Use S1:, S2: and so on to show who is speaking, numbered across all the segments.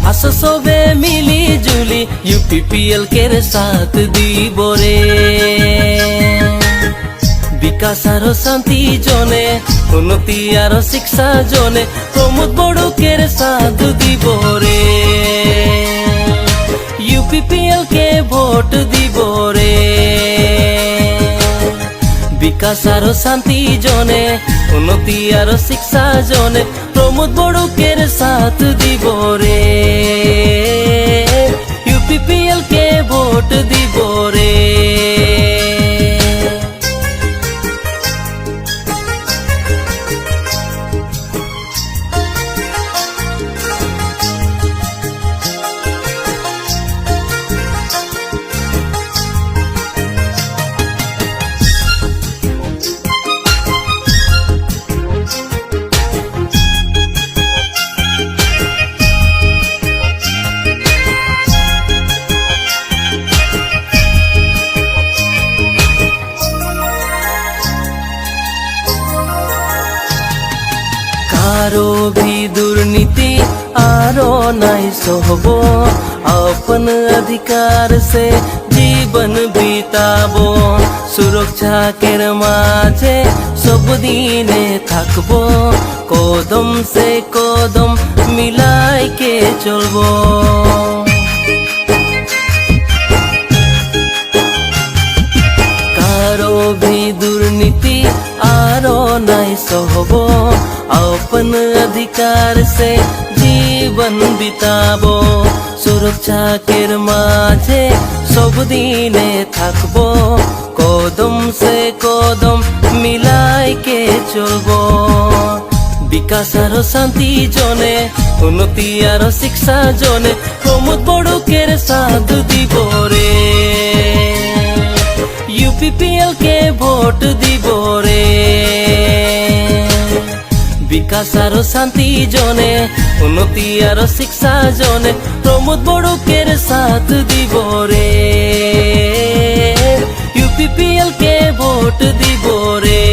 S1: আসো সবে মিলি Julie UPPL কে সাথ দিব রে। বিকাশ আর শান্তি জনে, উন্নতি আর শিক্ষা জনে প্রমোদ বড়ুকের সাথ দিব রে। ইউপিপিএল কে ভোট দিব রে। বিকাশ আর শান্তি জনে, উন্নতি আর শিক্ষা জনে প্রমোদ বড়ুকের সাথ দিব রে। ইউপিপিএল কে ভোট দিব রে। आरो भी दुर्नीति आरो नहीं सहबो, अपन अधिकार से जीवन बिताबो। सुरक्षा केर माझे सब दिने थाकबो, कदम से कदम मिलाई के चलबो। कारो भी दुर्नीति आरो नहीं सहबो, अपन अधिकार से जीवन बिताबो। सुरक्षा केर माझे सब दिने थाकबो, कदम से कदम मिलाई के चलबो। विकास आरो शांति जने, उन्नति आरो शिक्षा जने प्रमोद बड़ुकेर साथ দিব রে। ইউপিপিএল কে ভোট দিব রে। বিকাশ আর শান্তি জনে, উন্নতি আর শিক্ষা জনে প্রমোদ বড়ুকের সাথ দিব রে। ইউপিপিএল কে ভোট দিব রে।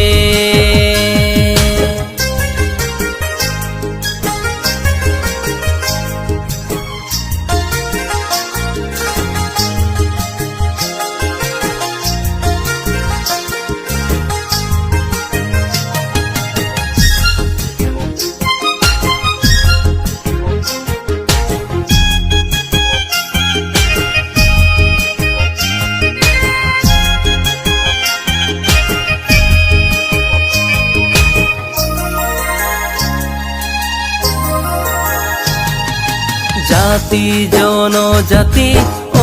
S1: জাতি জনজাতি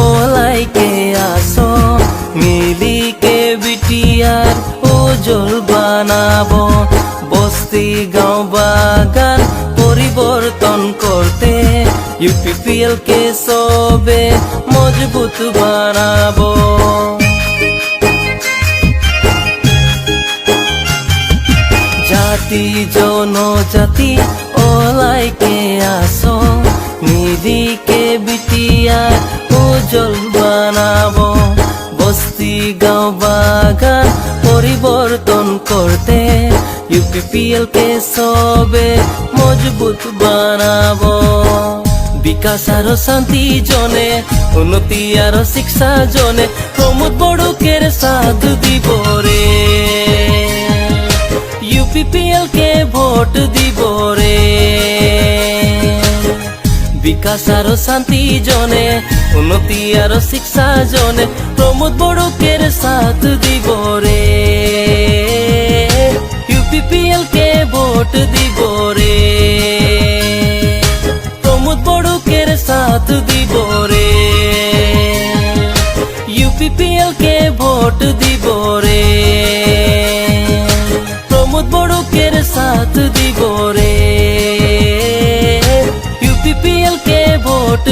S1: ওলাইকে আসো, মিলিকে বিটিয়ার উজ্জ্বল বানাবো। বস্তি গাঁও বাগান পরিবর্তন করতে ইউপিপিএল কে সবে মজবুত বানাবো। জাতি জনজাতি ওলাইকে আসো, মিলিকে বিটিয়ার উজ্জ্বল বানাবো। বস্তি গাঁও বাগান পরিবর্তন করতে ইউপিপিএল কে সবে মজবুত বানাবো। বিকাশ আর শান্তি জনে, উন্নতি আর শিক্ষা জনে প্রমোদ বড়ুকের সাথ দিব রে। ইউপিপিএল কে ভোট দিব রে। বিকাশ আর শান্তি জনে, উন্নতি আর শিক্ষা জনে প্রমোদ বড়ুকের সাথ দিব রে। ইউপিপিএল কে ভোট দিব রে। প্রমোদ বড়ুকের সাথ দিব রে। ইউপিপিএল কে ভোট দিব রে। প্রমোদ বড়ুকের সাথ দিব রে। ইউপিপিএল কে ভোট